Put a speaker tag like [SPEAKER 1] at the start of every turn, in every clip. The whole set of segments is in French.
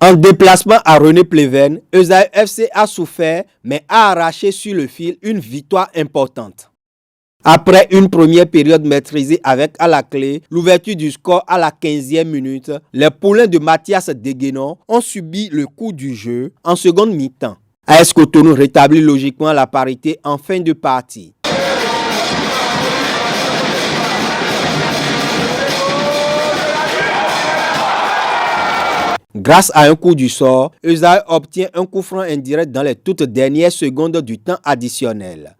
[SPEAKER 1] En déplacement à René-Pleven, Esaü FC a souffert mais a arraché sur le fil une victoire importante. Après une première période maîtrisée avec à la clé l'ouverture du score à la 15e minute, les poulains de Mathias Deguenon ont subi le coup du jeu en seconde mi-temps. AS Cotonou rétablit logiquement la parité en fin de partie. Grâce à un coup du sort, Esaü obtient un coup franc indirect dans les toutes dernières secondes du temps additionnel.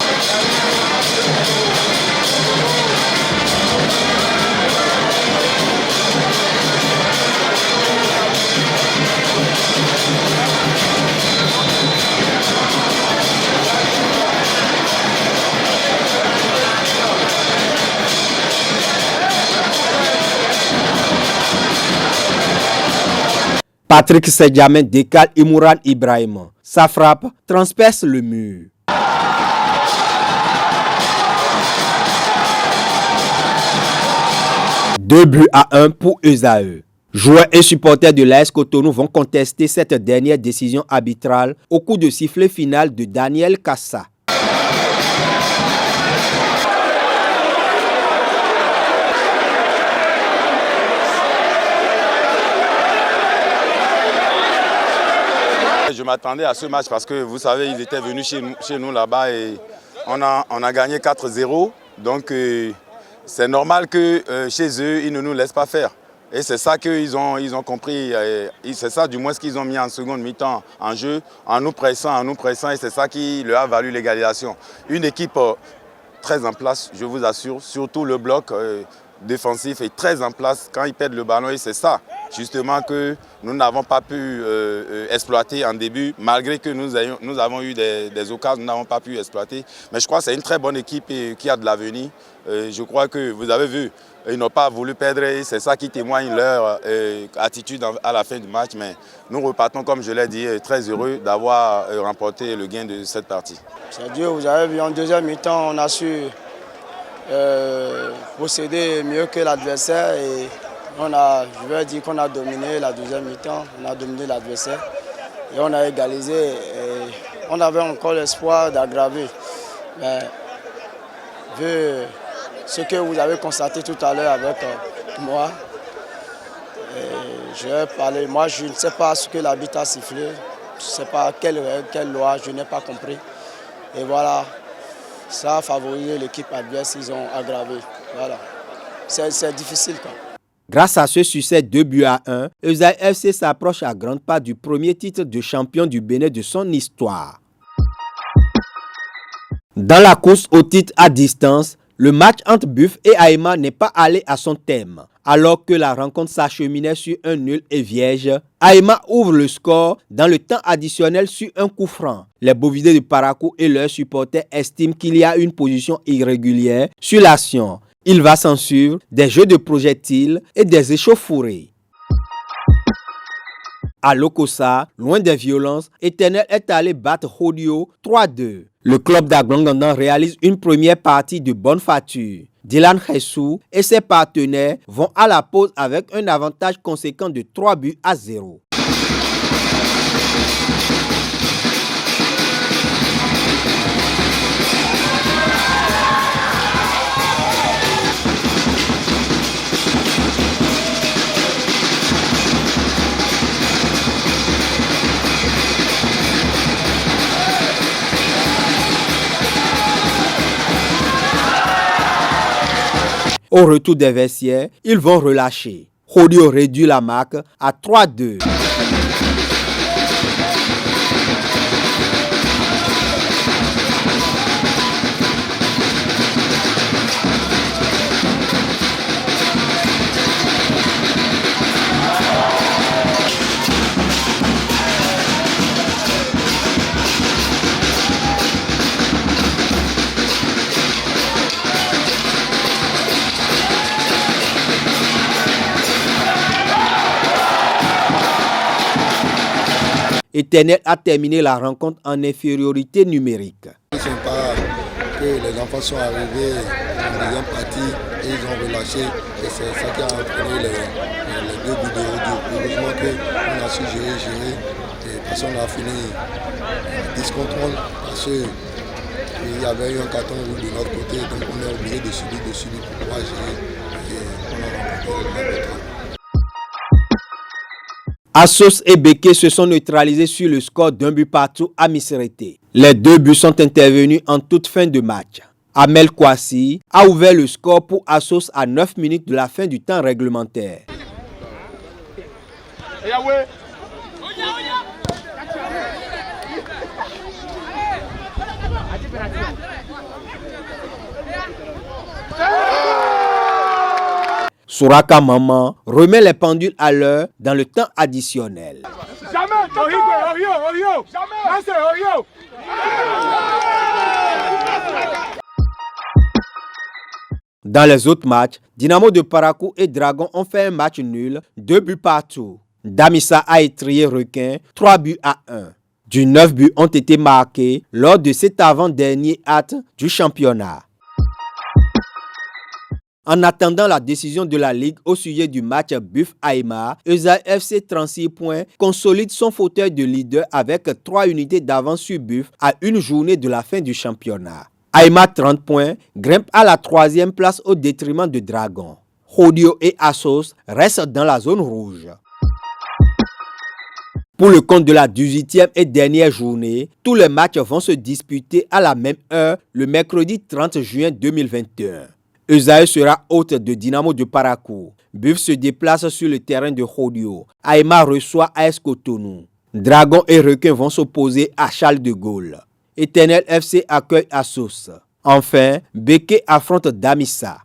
[SPEAKER 1] Patrick Sedjamin décale Imouran Ibrahim. Sa frappe transperce le mur. Deux buts à 1 pour Esaü. Joueurs et supporters de l'AS Cotonou vont contester cette dernière décision arbitrale au coup de sifflet final de Daniel Kassa.
[SPEAKER 2] Je m'attendais à ce match parce que vous savez, ils étaient venus chez nous là-bas et on a gagné 4-0. Donc c'est normal que chez eux, ils ne nous laissent pas faire. Et c'est ça qu'ils ont compris. C'est ça du moins ce qu'ils ont mis en seconde mi-temps en jeu, en nous pressant. Et c'est ça qui leur a valu l'égalisation. Une équipe très en place, je vous assure, surtout le bloc défensif est très en place quand ils perdent le ballon et c'est ça justement que nous n'avons pas pu exploiter en début malgré que nous avons eu des occasions, nous n'avons pas pu exploiter. Mais je crois que c'est une très bonne équipe qui a de l'avenir. Je crois que vous avez vu, ils n'ont pas voulu perdre et c'est ça qui témoigne leur attitude à la fin du match. Mais nous repartons, comme je l'ai dit, très heureux d'avoir remporté le gain de cette partie.
[SPEAKER 3] C'est Dieu, vous avez vu en deuxième mi-temps, on a su procéder mieux que l'adversaire et je vais dire qu'on a dominé la deuxième mi-temps, on a dominé l'adversaire et on a égalisé et on avait encore l'espoir d'aggraver. Mais vu ce que vous avez constaté tout à l'heure avec moi, je vais parler, moi je ne sais pas ce que l'arbitre a sifflé, je ne sais pas quelle loi, je n'ai pas compris et voilà. Ça a favorisé l'équipe adverse, ils ont aggravé. Voilà. C'est difficile, quoi.
[SPEAKER 1] Grâce à ce succès 2 buts à 1, Esaü FC s'approche à grands pas du premier titre de champion du Bénin de son histoire. Dans la course au titre à distance, le match entre Buff et Aïma n'est pas allé à son terme. Alors que la rencontre s'acheminait sur un nul et vierge, Aïma ouvre le score dans le temps additionnel sur un coup franc. Les Bovidés de Parakou et leurs supporters estiment qu'il y a une position irrégulière sur l'action. Il va s'en suivre des jeux de projectiles et des échauffourées. À Lokossa, loin des violences, Éternel est allé battre Hodio 3-2. Le club d'Aglangandan réalise une première partie de bonne facture. Dylan Hessou et ses partenaires vont à la pause avec un avantage conséquent de 3 buts à 0. Au retour des vestiaires, ils vont relâcher. Hodio réduit la marque à 3-2. Éternel a terminé la rencontre en infériorité numérique.
[SPEAKER 4] Ils ne sont pas que les enfants sont arrivés en deuxième partie et ils ont relâché. Et c'est ça qui a entraîné les 2 buts de Audio. Heureusement qu'on a su gérer. Et parce qu'on a fini 10 contre 11 parce qu'il y avait eu un carton rouge de notre côté. Donc on est obligé de subir pour pouvoir gérer. Et on a remporté le match.
[SPEAKER 1] Assos et Beke se sont neutralisés sur le score d'1 but partout à Miserete. Les 2 buts sont intervenus en toute fin de match. Amel Kouassi a ouvert le score pour Assos à 9 minutes de la fin du temps réglementaire. Souraka Maman remet les pendules à l'heure dans le temps additionnel. Dans les autres matchs, Dynamo de Parakou et Dragon ont fait un match nul, 2 buts partout. Damissa a étrié Requin, 3 buts à 1. Du 9 buts ont été marqués lors de cet avant-dernier acte du championnat. En attendant la décision de la Ligue au sujet du match Buff Aïma, Esaïe FC 36 points consolide son fauteuil de leader avec 3 unités d'avance sur Buff à une journée de la fin du championnat. Aïma 30 points grimpe à la 3e place au détriment de Dragon. Rodio et Assos restent dans la zone rouge. Pour le compte de la 18e et dernière journée, tous les matchs vont se disputer à la même heure le mercredi 30 juin 2021. Esaïe sera hôte de Dynamo de Parakou. Buff se déplace sur le terrain de Rodio. Aïma reçoit AS Cotonou. Dragon et Requin vont s'opposer à Charles de Gaulle. Éternel FC accueille Assos. Enfin, Beke affronte Damissa.